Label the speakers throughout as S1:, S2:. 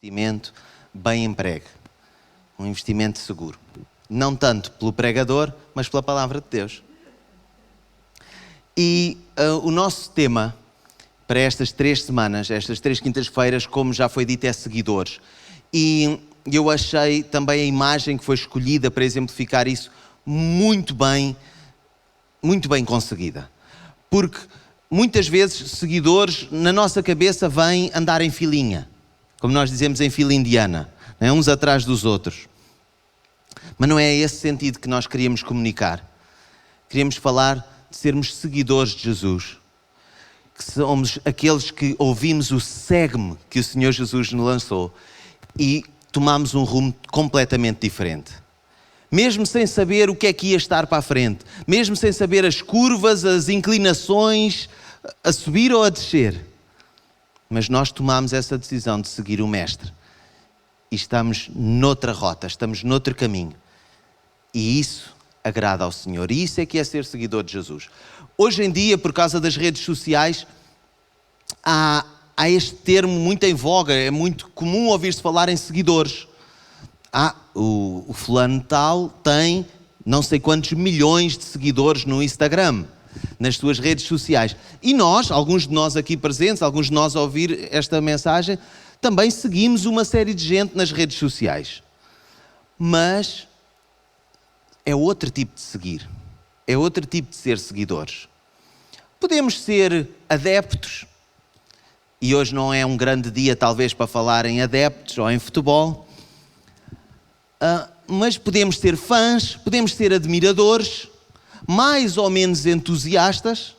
S1: investimento bem empregue, um investimento seguro. Não tanto pelo pregador, mas pela palavra de Deus. E o nosso tema para estas 3 semanas, estas 3 quintas-feiras, como já foi dito, é seguidores. E eu achei também a imagem que foi escolhida para exemplificar isso muito bem conseguida. Porque muitas vezes seguidores na nossa cabeça vêm andar em filinha, como nós dizemos em fila indiana, né? Uns atrás dos outros. Mas não é esse sentido que nós queríamos comunicar. Queríamos falar de sermos seguidores de Jesus. Que somos aqueles que ouvimos o segue-me que o Senhor Jesus nos lançou e tomamos um rumo completamente diferente. Mesmo sem saber o que é que ia estar para a frente, mesmo sem saber as curvas, as inclinações, a subir ou a descer. Mas nós tomamos essa decisão de seguir o Mestre. E estamos noutra rota, estamos noutro caminho. E isso agrada ao Senhor. E isso é que é ser seguidor de Jesus. Hoje em dia, por causa das redes sociais, há este termo muito em voga. É muito comum ouvir-se falar em seguidores. O fulano tal tem não sei quantos milhões de seguidores no Instagram, nas suas redes sociais. E nós, alguns de nós aqui presentes, alguns de nós a ouvir esta mensagem, também seguimos uma série de gente nas redes sociais. Mas é outro tipo de seguir. É outro tipo de ser seguidores. Podemos ser adeptos, e hoje não é um grande dia talvez para falar em adeptos ou em futebol, mas podemos ser fãs, podemos ser admiradores, mais ou menos entusiastas,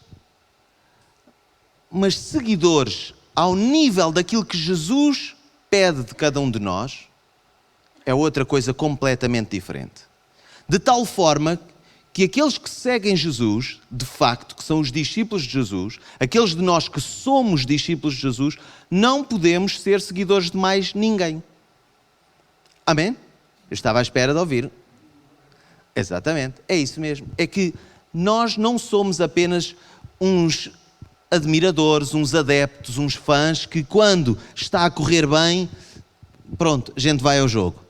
S1: mas seguidores ao nível daquilo que Jesus pede de cada um de nós, é outra coisa completamente diferente. De tal forma que aqueles que seguem Jesus, de facto, que são os discípulos de Jesus, aqueles de nós que somos discípulos de Jesus, não podemos ser seguidores de mais ninguém. Amém? Eu estava à espera de ouvir. Exatamente, é isso mesmo. É que nós não somos apenas uns admiradores, uns adeptos, uns fãs que quando está a correr bem, pronto, a gente vai ao jogo.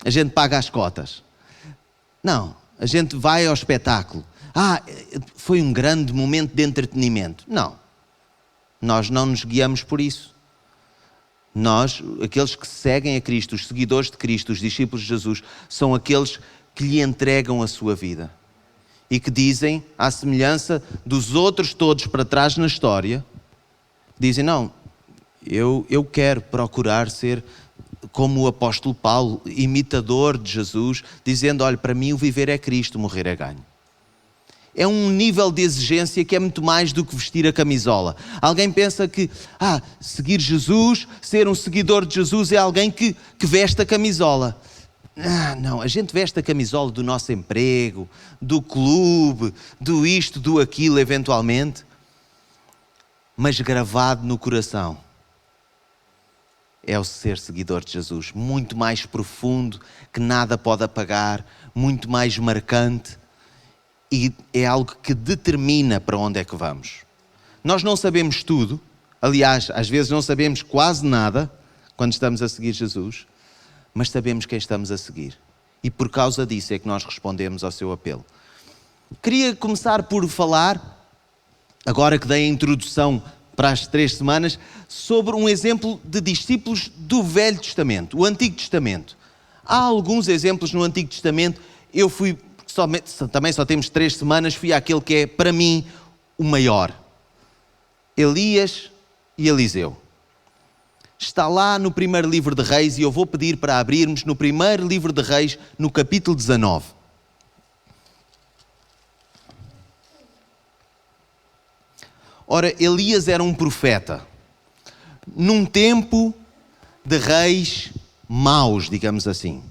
S1: A gente paga as cotas. Não, a gente vai ao espetáculo. Foi um grande momento de entretenimento. Não, nós não nos guiamos por isso. Nós, aqueles que seguem a Cristo, os seguidores de Cristo, os discípulos de Jesus, são aqueles que lhe entregam a sua vida. E que dizem, à semelhança dos outros todos para trás na história, dizem, não, eu quero procurar ser como o apóstolo Paulo, imitador de Jesus, dizendo, olha, para mim o viver é Cristo, morrer é ganho. É um nível de exigência que é muito mais do que vestir a camisola. Alguém pensa que, seguir Jesus, ser um seguidor de Jesus é alguém que veste a camisola. Não, a gente veste a camisola do nosso emprego, do clube, do isto, do aquilo, eventualmente, mas gravado no coração é o ser seguidor de Jesus, muito mais profundo, que nada pode apagar, muito mais marcante, e é algo que determina para onde é que vamos. Nós não sabemos tudo, aliás, às vezes não sabemos quase nada quando estamos a seguir Jesus, mas sabemos quem estamos a seguir. E por causa disso é que nós respondemos ao seu apelo. Queria começar por falar, agora que dei a introdução para as 3 semanas, sobre um exemplo de discípulos do Velho Testamento, o Antigo Testamento. Há alguns exemplos no Antigo Testamento. Eu fui, também só temos 3 semanas, fui àquele que é, para mim, o maior. Elias e Eliseu. Está lá no primeiro livro de Reis e eu vou pedir para abrirmos no primeiro livro de Reis, no capítulo 19. Ora, Elias era um profeta, num tempo de reis maus, digamos assim.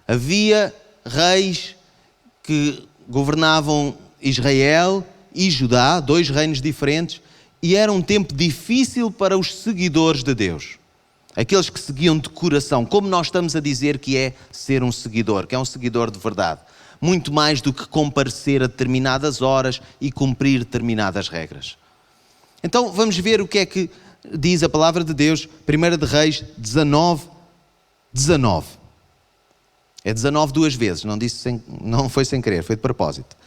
S1: Havia reis que governavam Israel e Judá, 2 reinos diferentes, e era um tempo difícil para os seguidores de Deus. Aqueles que seguiam de coração, como nós estamos a dizer que é ser um seguidor, que é um seguidor de verdade. Muito mais do que comparecer a determinadas horas e cumprir determinadas regras. Então vamos ver o que é que diz a palavra de Deus, 1 de Reis 19. É 19 duas vezes, não foi sem querer, foi de propósito.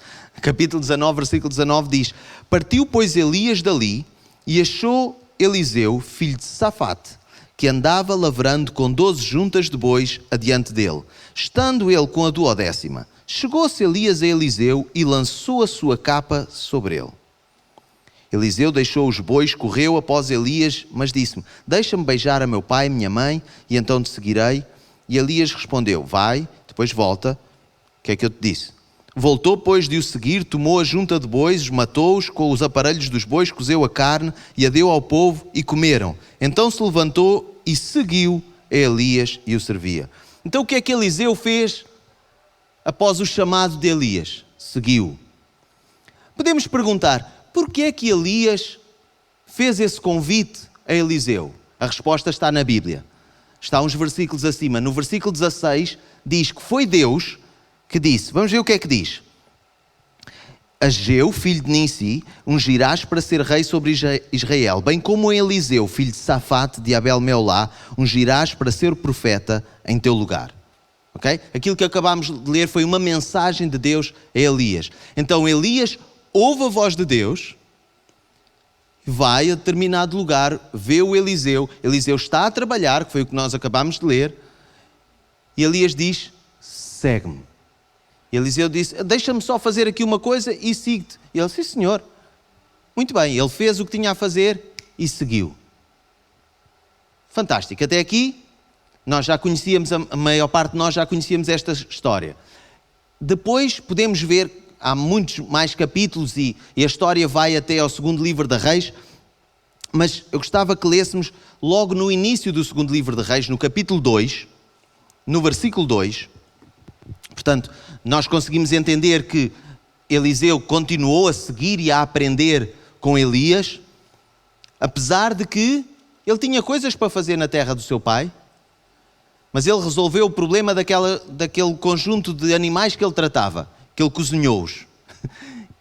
S1: Capítulo 19, versículo 19 diz: Partiu, pois, Elias dali e achou Eliseu, filho de Safate, que andava lavrando com 12 juntas de bois adiante dele, estando ele com a 12ª. Chegou-se Elias a Eliseu e lançou a sua capa sobre ele. Eliseu deixou os bois, correu após Elias, mas disse-me: Deixa-me beijar a meu pai e minha mãe, e então te seguirei. E Elias respondeu: Vai, depois volta. O que é que eu te disse? Voltou, pois, de o seguir, tomou a junta de bois, matou-os com os aparelhos dos bois, cozeu a carne e a deu ao povo e comeram. Então se levantou e seguiu a Elias e o servia. Então o que é que Eliseu fez após o chamado de Elias? Seguiu. Podemos perguntar, porquê é que Elias fez esse convite a Eliseu? A resposta está na Bíblia. Está uns versículos acima. No versículo 16 diz que foi Deus que disse. Vamos ver o que é que diz. Ageu, filho de Ninsi, ungirás para ser rei sobre Israel, bem como Eliseu, filho de Safate, de Abel-Meolá, ungirás para ser profeta em teu lugar. Okay? Aquilo que acabámos de ler foi uma mensagem de Deus a Elias. Então Elias ouve a voz de Deus, vai a determinado lugar, vê o Eliseu está a trabalhar, que foi o que nós acabámos de ler, e Elias diz: segue-me. Eliseu disse: deixa-me só fazer aqui uma coisa e sigo-te. E ele: sim, senhor. Muito bem, ele fez o que tinha a fazer e seguiu. Fantástico. Até aqui, nós já conhecíamos, a maior parte de nós já conhecíamos esta história. Depois podemos ver, há muitos mais capítulos e a história vai até ao segundo livro de Reis, mas eu gostava que lêssemos logo no início do segundo livro de Reis, no capítulo 2, no versículo 2. Portanto, nós conseguimos entender que Eliseu continuou a seguir e a aprender com Elias, apesar de que ele tinha coisas para fazer na terra do seu pai, mas ele resolveu o problema daquele conjunto de animais que ele tratava, que ele cozinhou-os.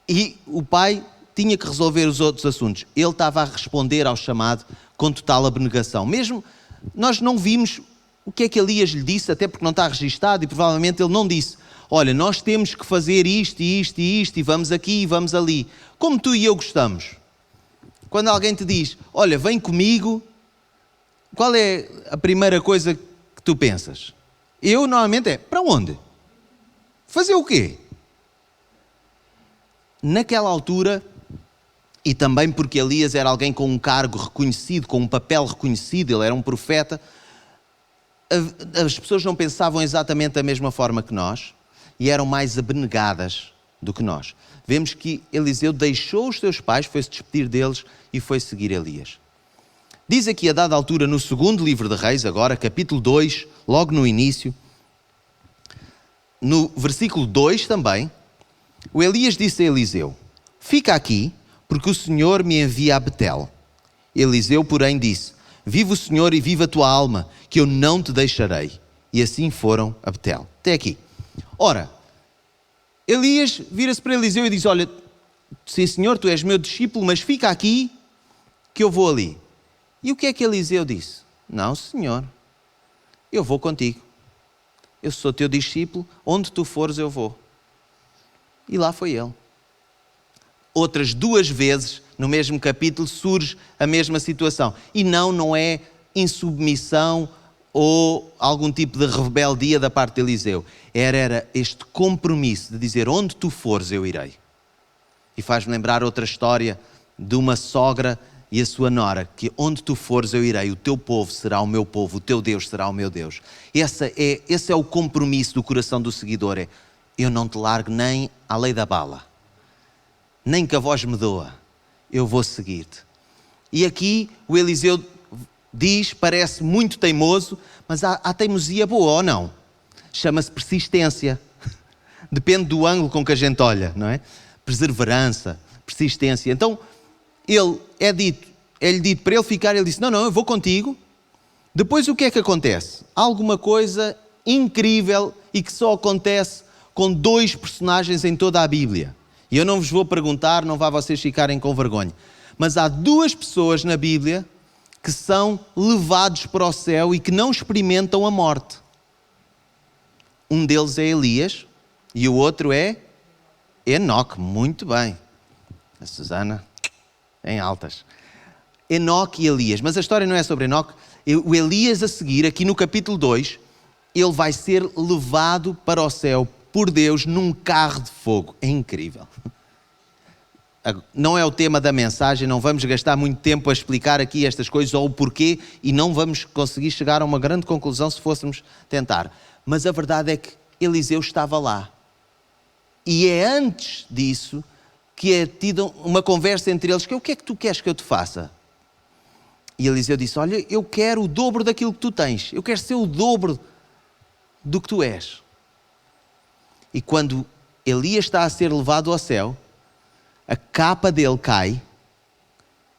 S1: E o pai tinha que resolver os outros assuntos. Ele estava a responder ao chamado com total abnegação. Mesmo nós não vimos o que é que Elias lhe disse, até porque não está registado, e provavelmente ele não disse: olha, nós temos que fazer isto e isto e isto, e vamos aqui e vamos ali. Como tu e eu gostamos. Quando alguém te diz: olha, vem comigo, qual é a primeira coisa que tu pensas? Eu normalmente é: para onde? Fazer o quê? Naquela altura, e também porque Elias era alguém com um cargo reconhecido, com um papel reconhecido, ele era um profeta, as pessoas não pensavam exatamente da mesma forma que nós e eram mais abnegadas do que nós. Vemos que Eliseu deixou os seus pais, foi-se despedir deles e foi seguir Elias. Diz aqui, a dada altura, no segundo livro de Reis, agora, capítulo 2, logo no início, no versículo 2 também, o Elias disse a Eliseu: fica aqui, porque o Senhor me envia a Betel. Eliseu, porém, disse: vive o Senhor e vive a tua alma, que eu não te deixarei. E assim foram a Betel. Até aqui. Ora, Elias vira-se para Eliseu e diz: olha, sim senhor, tu és meu discípulo, mas fica aqui que eu vou ali. E o que é que Eliseu disse? Não, senhor, eu vou contigo. Eu sou teu discípulo, onde tu fores eu vou. E lá foi ele. Outras 2 vezes, no mesmo capítulo, surge a mesma situação. E não é insubmissão ou algum tipo de rebeldia da parte de Eliseu. Era este compromisso de dizer: onde tu fores eu irei. E faz-me lembrar outra história de uma sogra e a sua nora, que onde tu fores eu irei, o teu povo será o meu povo, o teu Deus será o meu Deus. Esse é o compromisso do coração do seguidor, é: eu não te largo nem à lei da bala, nem que a voz me doa, eu vou seguir-te. E aqui o Eliseu diz, parece muito teimoso, mas há teimosia boa ou não? Chama-se persistência. Depende do ângulo com que a gente olha, não é? Perseverança, persistência. Então, é-lhe dito para ele ficar, ele disse: não, eu vou contigo. Depois o que é que acontece? Há alguma coisa incrível e que só acontece com 2 personagens em toda a Bíblia. E eu não vos vou perguntar, não vá vocês ficarem com vergonha. Mas há 2 pessoas na Bíblia que são levados para o céu e que não experimentam a morte. Um deles é Elias e o outro é Enoque. Muito bem. A Susana em altas. Enoque e Elias. Mas a história não é sobre Enoque. O Elias, a seguir, aqui no capítulo 2, ele vai ser levado para o céu por Deus num carro de fogo. É incrível. Não é o tema da mensagem, não vamos gastar muito tempo a explicar aqui estas coisas ou o porquê, e não vamos conseguir chegar a uma grande conclusão se fôssemos tentar. Mas a verdade é que Eliseu estava lá. E é antes disso que é tida uma conversa entre eles, que o que é que tu queres que eu te faça? E Eliseu disse, olha, eu quero o dobro daquilo que tu tens, eu quero ser o dobro do que tu és. E quando Elias está a ser levado ao céu, a capa dele cai,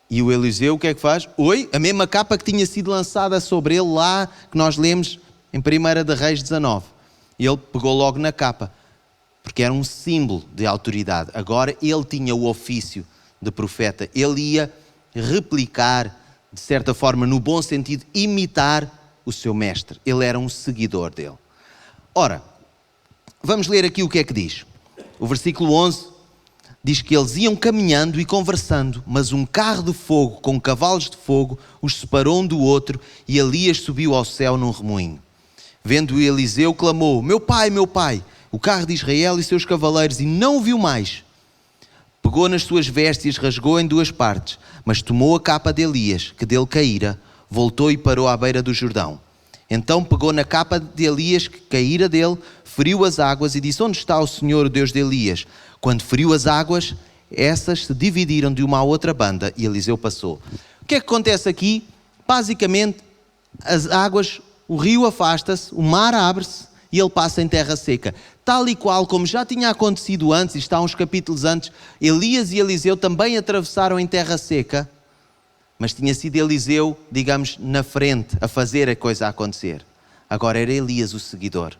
S1: e o Eliseu o que é que faz? A mesma capa que tinha sido lançada sobre ele lá, que nós lemos em 1 de Reis 19. E ele pegou logo na capa, porque era um símbolo de autoridade. Agora ele tinha o ofício de profeta. Ele ia replicar, de certa forma, no bom sentido, imitar o seu mestre. Ele era um seguidor dele. Ora, vamos ler aqui o que é que diz. O versículo 11 diz que eles iam caminhando e conversando, mas um carro de fogo com cavalos de fogo os separou um do outro, e Elias subiu ao céu num remoinho. Vendo Eliseu, clamou, meu pai, o carro de Israel e seus cavaleiros, e não o viu mais. Pegou nas suas vestes, rasgou em duas partes, mas tomou a capa de Elias, que dele caíra, voltou e parou à beira do Jordão. Então pegou na capa de Elias, que caíra dele, feriu as águas e disse, onde está o Senhor, o Deus de Elias? Quando feriu as águas, essas se dividiram de uma à outra banda e Eliseu passou. O que é que acontece aqui? Basicamente, as águas, o rio afasta-se, o mar abre-se e ele passa em terra seca. Tal e qual como já tinha acontecido antes, e está uns capítulos antes, Elias e Eliseu também atravessaram em terra seca, mas tinha sido Eliseu, digamos, na frente, a fazer a coisa acontecer. Agora era Elias o seguidor.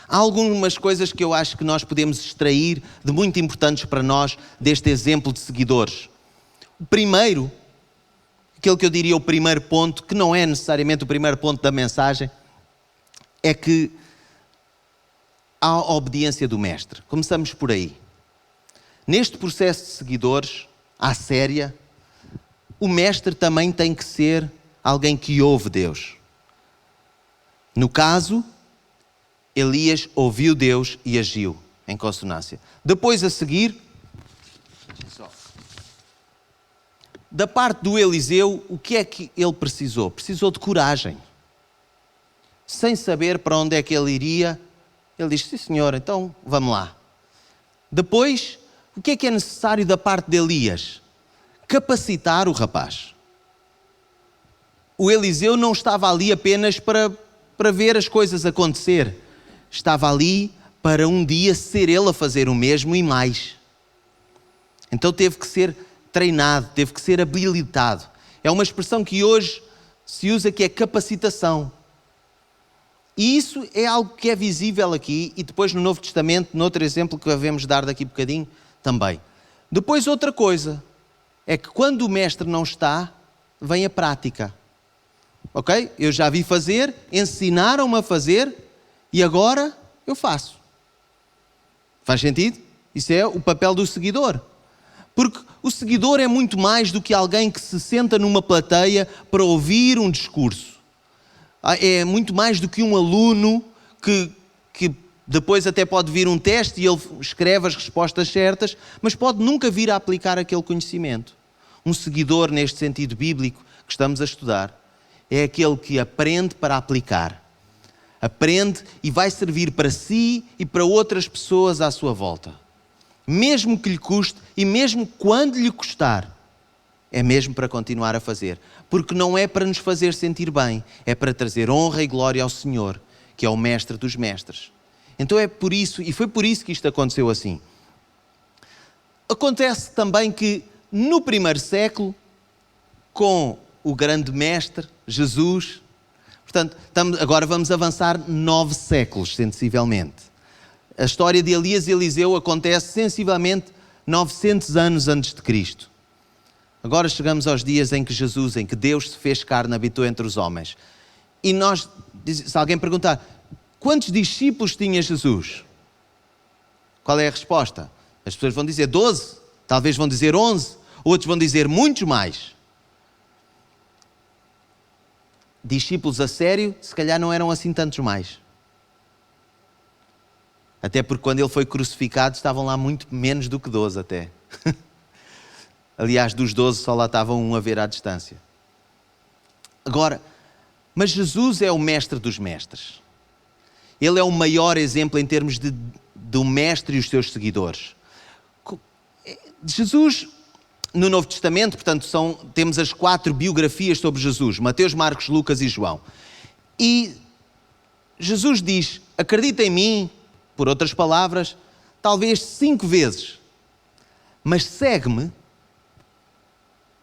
S1: Há algumas coisas que eu acho que nós podemos extrair de muito importantes para nós deste exemplo de seguidores. O primeiro, aquele que eu diria o primeiro ponto, que não é necessariamente o primeiro ponto da mensagem, é que há a obediência do mestre. Começamos por aí. Neste processo de seguidores, à séria, o mestre também tem que ser alguém que ouve Deus. No caso, Elias ouviu Deus e agiu em consonância. Depois a seguir, da parte do Eliseu, o que é que ele precisou? Precisou de coragem. Sem saber para onde é que ele iria, ele disse, sim senhor, então vamos lá. Depois, o que é necessário da parte de Elias? Capacitar o rapaz. O Eliseu não estava ali apenas para ver as coisas acontecer. Estava ali para um dia ser ele a fazer o mesmo e mais. Então teve que ser treinado, teve que ser habilitado. É uma expressão que hoje se usa, que é capacitação. E isso é algo que é visível aqui, e depois no Novo Testamento, noutro exemplo que devemos dar daqui a bocadinho, também. Depois outra coisa, é que quando o mestre não está, vem a prática. Ok? Eu já vi fazer, ensinaram-me a fazer, e agora eu faço. Faz sentido? Isso é o papel do seguidor. Porque o seguidor é muito mais do que alguém que se senta numa plateia para ouvir um discurso. É muito mais do que um aluno que depois até pode vir um teste e ele escreve as respostas certas, mas pode nunca vir a aplicar aquele conhecimento. Um seguidor, neste sentido bíblico que estamos a estudar, é aquele que aprende para aplicar. Aprende e vai servir para si e para outras pessoas à sua volta. Mesmo que lhe custe e mesmo quando lhe custar, é mesmo para continuar a fazer. Porque não é para nos fazer sentir bem, é para trazer honra e glória ao Senhor, que é o mestre dos mestres. Então é por isso, e foi por isso que isto aconteceu assim. Acontece também que no primeiro século, com o grande mestre, Jesus, portanto, agora vamos avançar 9 séculos, sensivelmente. A história de Elias e Eliseu acontece sensivelmente 900 anos antes de Cristo. Agora chegamos aos dias em que Jesus, em que Deus se fez carne, habitou entre os homens. E nós, se alguém perguntar, quantos discípulos tinha Jesus? Qual é a resposta? As pessoas vão dizer 12, talvez vão dizer 11, outros vão dizer muitos mais. Discípulos a sério, se calhar não eram assim tantos mais. Até porque quando ele foi crucificado estavam lá muito menos do que 12 até. Aliás, dos 12 só lá estava um a ver à distância. Agora, mas Jesus é o mestre dos mestres. Ele é o maior exemplo em termos do mestre e os seus seguidores. Jesus, no Novo Testamento, portanto, temos as 4 biografias sobre Jesus: Mateus, Marcos, Lucas e João. E Jesus diz, acredita em mim, por outras palavras, talvez 5 vezes. Mas segue-me,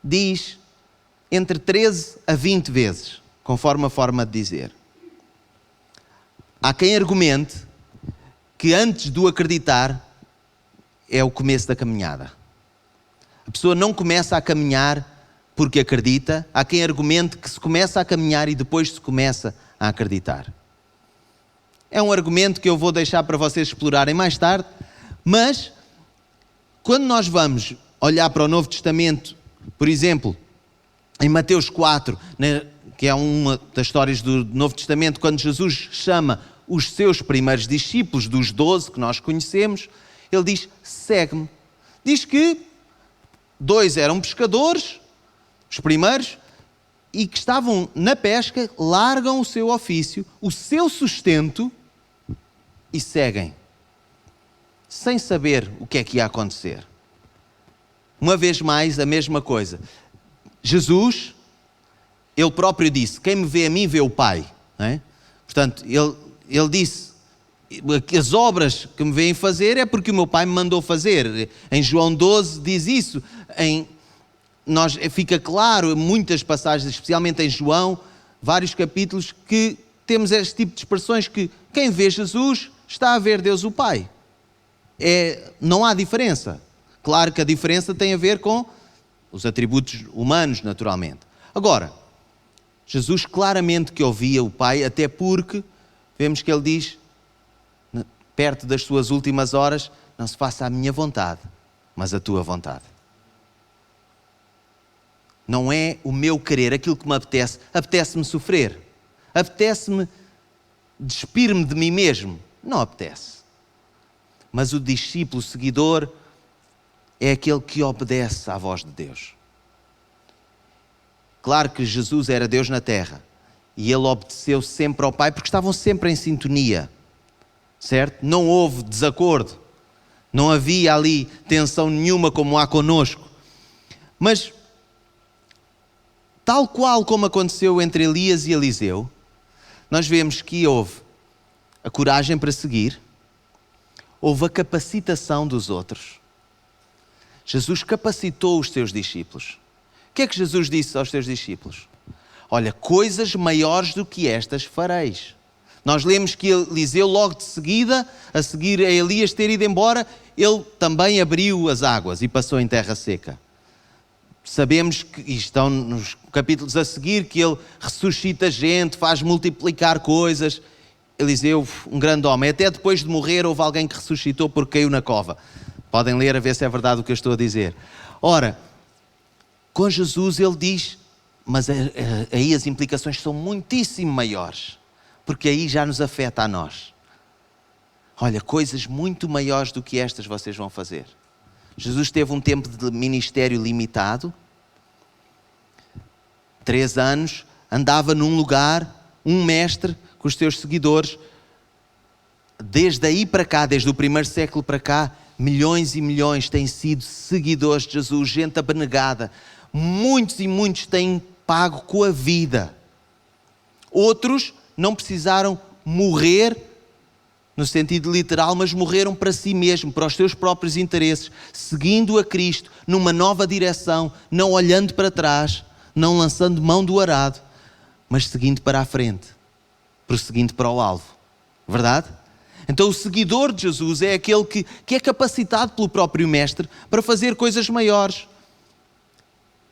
S1: diz, entre 13 a 20 vezes, conforme a forma de dizer. Há quem argumente que antes do acreditar é o começo da caminhada. A pessoa não começa a caminhar porque acredita. Há quem argumente que se começa a caminhar e depois se começa a acreditar. É um argumento que eu vou deixar para vocês explorarem mais tarde, mas quando nós vamos olhar para o Novo Testamento, por exemplo, em Mateus 4, que é uma das histórias do Novo Testamento, quando Jesus chama os seus primeiros discípulos, dos 12 que nós conhecemos, ele diz, segue-me. Diz que 2 eram pescadores, os primeiros, e que estavam na pesca, largam o seu ofício, o seu sustento e seguem, sem saber o que é que ia acontecer. Uma vez mais, a mesma coisa. Jesus, ele próprio disse, quem me vê a mim vê o Pai. Não é? Portanto, ele disse, as obras que me veem fazer é porque o meu Pai me mandou fazer. Em João 12 diz isso. Fica claro, muitas passagens, especialmente em João, vários capítulos, que temos este tipo de expressões que quem vê Jesus está a ver Deus o Pai. Não há diferença. Claro que a diferença tem a ver com os atributos humanos, naturalmente. Agora, Jesus claramente que ouvia o Pai, até porque vemos que ele diz, perto das suas últimas horas, não se faça a minha vontade, mas a tua vontade. Não é o meu querer, aquilo que me apetece. Apetece-me sofrer. Apetece-me despir-me de mim mesmo. Não apetece. Mas o discípulo, o seguidor, é aquele que obedece à voz de Deus. Claro que Jesus era Deus na terra e ele obedeceu sempre ao Pai porque estavam sempre em sintonia, certo? Não houve desacordo, não havia ali tensão nenhuma como há conosco. Mas, tal qual como aconteceu entre Elias e Eliseu, nós vemos que houve a coragem para seguir, houve a capacitação dos outros. Jesus capacitou os seus discípulos. O que é que Jesus disse aos seus discípulos? Olha, coisas maiores do que estas fareis. Nós lemos que Eliseu logo de seguida, a seguir a Elias ter ido embora, ele também abriu as águas e passou em terra seca. Sabemos que, e estão nos capítulos a seguir, que ele ressuscita gente, faz multiplicar coisas. Eliseu, um grande homem. Até depois de morrer houve alguém que ressuscitou porque caiu na cova. Podem ler a ver se é verdade o que eu estou a dizer. Ora, com Jesus ele diz, mas aí as implicações são muitíssimo maiores, porque aí já nos afeta a nós. Olha, coisas muito maiores do que estas vocês vão fazer. Jesus teve um tempo de ministério limitado, 3 anos, andava num lugar, um mestre com os seus seguidores. Desde aí para cá, desde o primeiro século para cá, milhões e milhões têm sido seguidores de Jesus, gente abnegada. Muitos e muitos têm pago com a vida. Outros não precisaram morrer no sentido literal, mas morreram para si mesmo, para os seus próprios interesses, seguindo a Cristo numa nova direção, não olhando para trás, não lançando mão do arado, mas seguindo para a frente, prosseguindo para o alvo. Verdade? Então o seguidor de Jesus é aquele que é capacitado pelo próprio Mestre para fazer coisas maiores.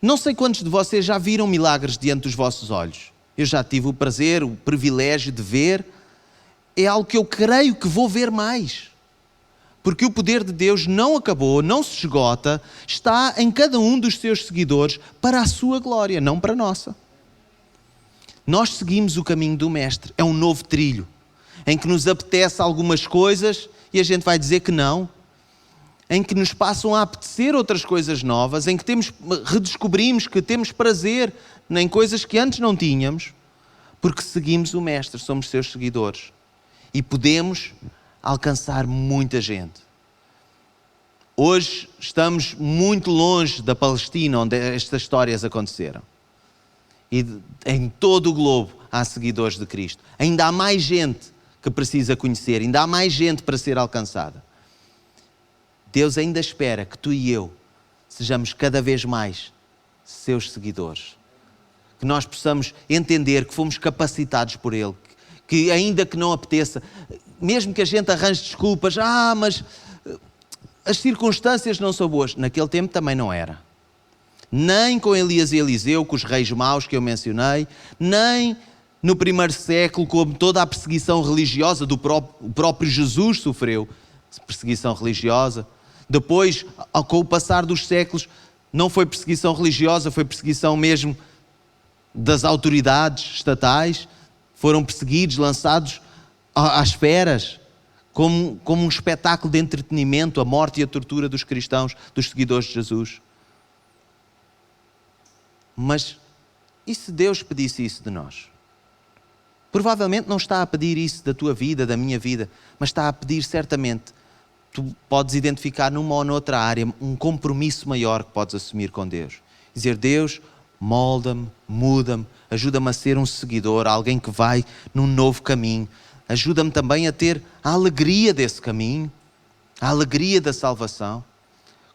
S1: Não sei quantos de vocês já viram milagres diante dos vossos olhos. Eu já tive o prazer, o privilégio de ver. É algo que eu creio que vou ver mais. Porque o poder de Deus não acabou, não se esgota, está em cada um dos seus seguidores para a sua glória, não para a nossa. Nós seguimos o caminho do Mestre. É um novo trilho, em que nos apetece algumas coisas e a gente vai dizer que não. Em que nos passam a apetecer outras coisas novas, em que redescobrimos que temos prazer em coisas que antes não tínhamos, porque seguimos o Mestre, somos seus seguidores. E podemos alcançar muita gente. Hoje estamos muito longe da Palestina, onde estas histórias aconteceram. E em todo o globo há seguidores de Cristo. Ainda há mais gente que precisa conhecer, ainda há mais gente para ser alcançada. Deus ainda espera que tu e eu sejamos cada vez mais seus seguidores. Que nós possamos entender que fomos capacitados por Ele. Que ainda que não apeteça, mesmo que a gente arranje desculpas, mas as circunstâncias não são boas. Naquele tempo também não era. Nem com Elias e Eliseu, com os reis maus que eu mencionei, nem no primeiro século, com toda a perseguição religiosa o próprio Jesus sofreu perseguição religiosa. Depois, com o passar dos séculos, não foi perseguição religiosa, foi perseguição mesmo das autoridades estatais. Foram perseguidos, lançados às feras, como um espetáculo de entretenimento, a morte e a tortura dos cristãos, dos seguidores de Jesus. Mas e se Deus pedisse isso de nós? Provavelmente não está a pedir isso da tua vida, da minha vida, mas está a pedir certamente. Tu podes identificar numa ou noutra área um compromisso maior que podes assumir com Deus. Dizer: Deus, molda-me, muda-me, ajuda-me a ser um seguidor, alguém que vai num novo caminho. Ajuda-me também a ter a alegria desse caminho, a alegria da salvação.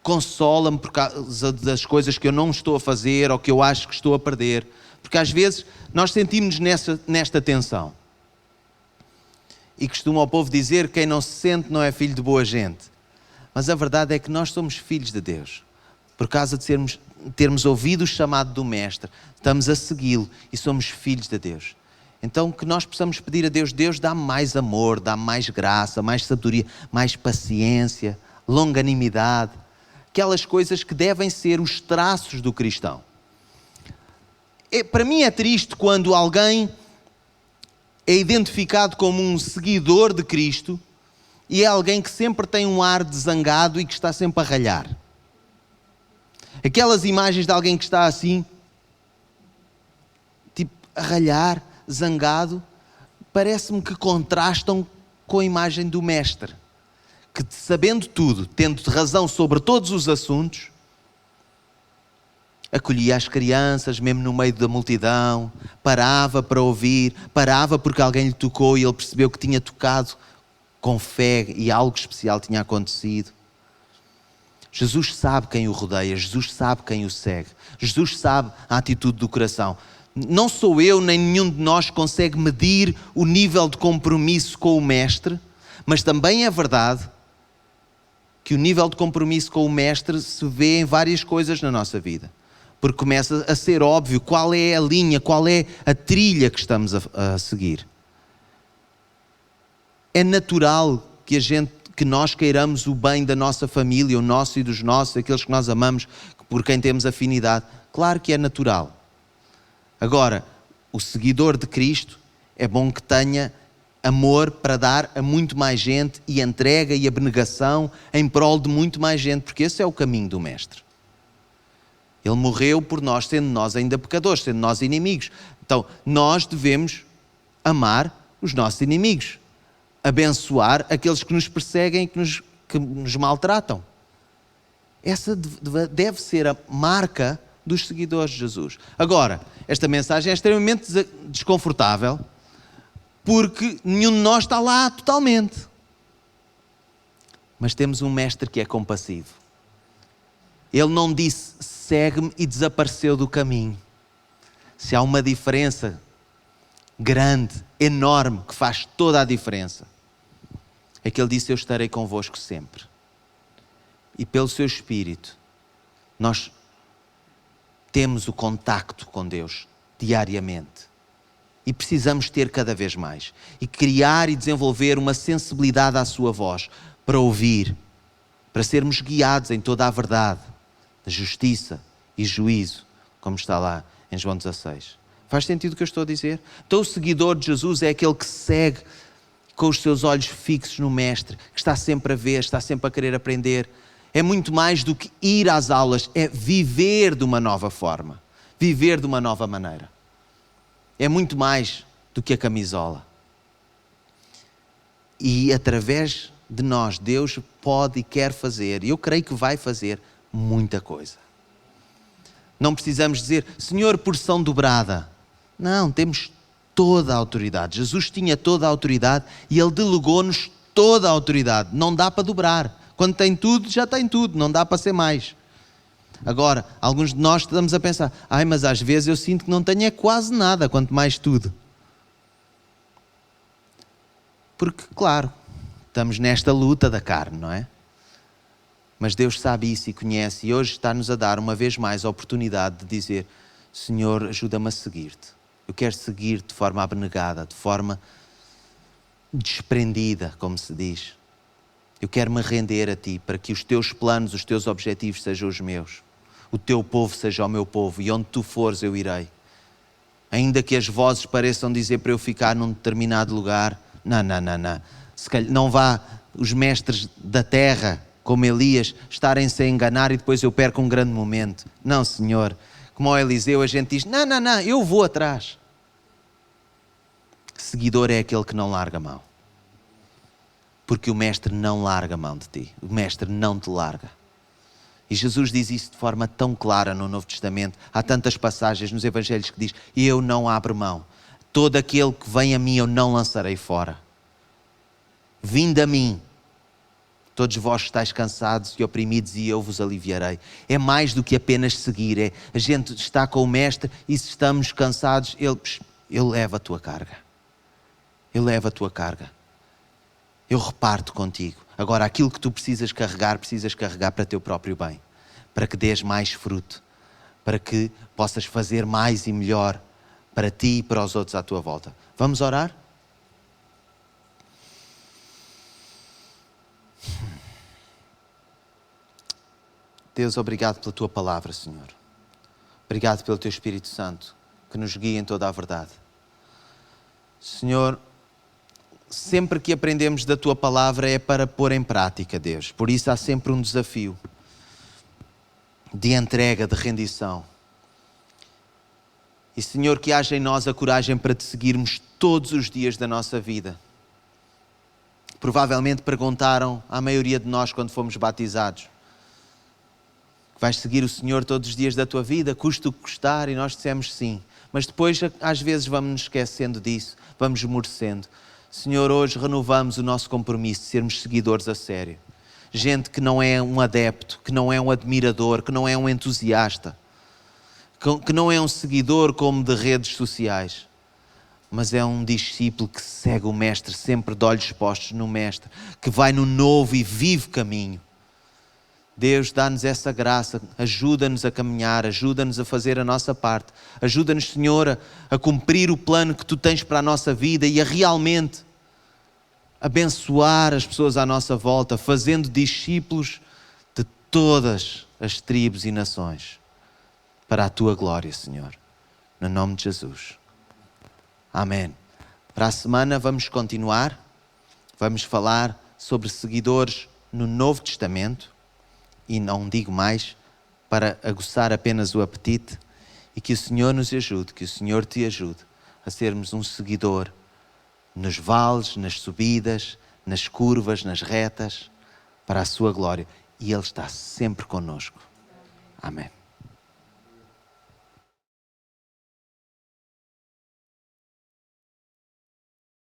S1: Consola-me por causa das coisas que eu não estou a fazer ou que eu acho que estou a perder. Porque às vezes nós sentimos-nos nesta tensão. E costuma o povo dizer: quem não se sente não é filho de boa gente. Mas a verdade é que nós somos filhos de Deus. Por causa de termos ouvido o chamado do Mestre, estamos a segui-lo e somos filhos de Deus. Então que nós possamos pedir a Deus: Deus, dá-me mais amor, dá-me mais graça, mais sabedoria, mais paciência, longanimidade. Aquelas coisas que devem ser os traços do cristão. Para mim é triste quando alguém é identificado como um seguidor de Cristo e é alguém que sempre tem um ar de zangado e que está sempre a ralhar. Aquelas imagens de alguém que está assim, tipo, a ralhar, zangado, parece-me que contrastam com a imagem do Mestre, que, sabendo tudo, tendo razão sobre todos os assuntos, acolhia as crianças, mesmo no meio da multidão, parava para ouvir, parava porque alguém lhe tocou e ele percebeu que tinha tocado com fé e algo especial tinha acontecido. Jesus sabe quem o rodeia, Jesus sabe quem o segue, Jesus sabe a atitude do coração. Não sou eu, nem nenhum de nós consegue medir o nível de compromisso com o Mestre, mas também é verdade que o nível de compromisso com o Mestre se vê em várias coisas na nossa vida. Porque começa a ser óbvio qual é a linha, qual é a trilha que estamos a seguir. É natural que nós queiramos o bem da nossa família, o nosso e dos nossos, aqueles que nós amamos, por quem temos afinidade. Claro que é natural. Agora, o seguidor de Cristo é bom que tenha amor para dar a muito mais gente e entrega e abnegação em prol de muito mais gente, porque esse é o caminho do Mestre. Ele morreu por nós, sendo nós ainda pecadores, sendo nós inimigos. Então, nós devemos amar os nossos inimigos, abençoar aqueles que nos perseguem e que nos maltratam. Essa deve ser a marca dos seguidores de Jesus. Agora, esta mensagem é extremamente desconfortável, porque nenhum de nós está lá totalmente. Mas temos um Mestre que é compassivo. Ele não disse: segue-me, e desapareceu do caminho. Se há uma diferença grande, enorme, que faz toda a diferença, é que Ele disse: eu estarei convosco sempre. E pelo seu Espírito, nós temos o contacto com Deus diariamente. E precisamos ter cada vez mais. E criar e desenvolver uma sensibilidade à sua voz, para ouvir, para sermos guiados em toda a verdade, a justiça e juízo, como está lá em João 16. Faz sentido o que eu estou a dizer? Então o seguidor de Jesus é aquele que segue com os seus olhos fixos no Mestre, que está sempre a ver, está sempre a querer aprender. É muito mais do que ir às aulas, é viver de uma nova forma, viver de uma nova maneira. É muito mais do que a camisola. E através de nós, Deus pode e quer fazer, e eu creio que vai fazer muita coisa. Não precisamos dizer, Senhor, porção dobrada. Não, temos toda a autoridade. Jesus tinha toda a autoridade e Ele delegou-nos toda a autoridade. Não dá para dobrar. Quando tem tudo, já tem tudo. Não dá para ser mais. Agora, alguns de nós estamos a pensar, mas às vezes eu sinto que não tenho quase nada, quanto mais tudo. Porque, claro, estamos nesta luta da carne, não é? Mas Deus sabe isso e conhece, e hoje está-nos a dar uma vez mais a oportunidade de dizer, Senhor, ajuda-me a seguir-te. Eu quero seguir-te de forma abnegada, de forma desprendida, como se diz. Eu quero me render a Ti, para que os Teus planos, os Teus objetivos sejam os meus. O Teu povo seja o meu povo, e onde Tu fores eu irei. Ainda que as vozes pareçam dizer para eu ficar num determinado lugar, não. Se calhar não vá os mestres da terra, como Elias, estarem-se a enganar e depois eu perco um grande momento. Não, Senhor. Como ao Eliseu, a gente diz, não, eu vou atrás. Seguidor é aquele que não larga a mão. Porque o Mestre não larga a mão de ti. O Mestre não te larga. E Jesus diz isso de forma tão clara no Novo Testamento. Há tantas passagens nos Evangelhos que diz, eu não abro mão. Todo aquele que vem a mim eu não lançarei fora. Vinde a mim. Todos vós estáis cansados e oprimidos e eu vos aliviarei. É mais do que apenas seguir. A gente está com o Mestre e se estamos cansados, Ele leva a tua carga. Ele leva a tua carga. Eu reparto contigo. Agora, aquilo que tu precisas carregar para teu próprio bem. Para que dês mais fruto. Para que possas fazer mais e melhor para ti e para os outros à tua volta. Vamos orar? Deus, obrigado pela Tua palavra, Senhor. Obrigado pelo Teu Espírito Santo, que nos guia em toda a verdade. Senhor, sempre que aprendemos da Tua palavra é para pôr em prática, Deus. Por isso há sempre um desafio de entrega, de rendição. E, Senhor, que haja em nós a coragem para Te seguirmos todos os dias da nossa vida. Provavelmente perguntaram à maioria de nós quando fomos batizados, vais seguir o Senhor todos os dias da tua vida, custa o que custar, e nós dissemos sim. Mas depois, às vezes, vamos nos esquecendo disso, vamos esmorecendo. Senhor, hoje renovamos o nosso compromisso de sermos seguidores a sério. Gente que não é um adepto, que não é um admirador, que não é um entusiasta, que não é um seguidor como de redes sociais, mas é um discípulo que segue o Mestre, sempre de olhos postos no Mestre, que vai no novo e vivo caminho. Deus, dá-nos essa graça, ajuda-nos a caminhar, ajuda-nos a fazer a nossa parte. Ajuda-nos, Senhor, a cumprir o plano que Tu tens para a nossa vida e a realmente abençoar as pessoas à nossa volta, fazendo discípulos de todas as tribos e nações, para a Tua glória, Senhor. No nome de Jesus. Amém. Para a semana vamos continuar, vamos falar sobre seguidores no Novo Testamento. E não digo mais para aguçar apenas o apetite, e que o Senhor nos ajude, que o Senhor te ajude a sermos um seguidor nos vales, nas subidas, nas curvas, nas retas, para a sua glória. E Ele está sempre connosco. Amém.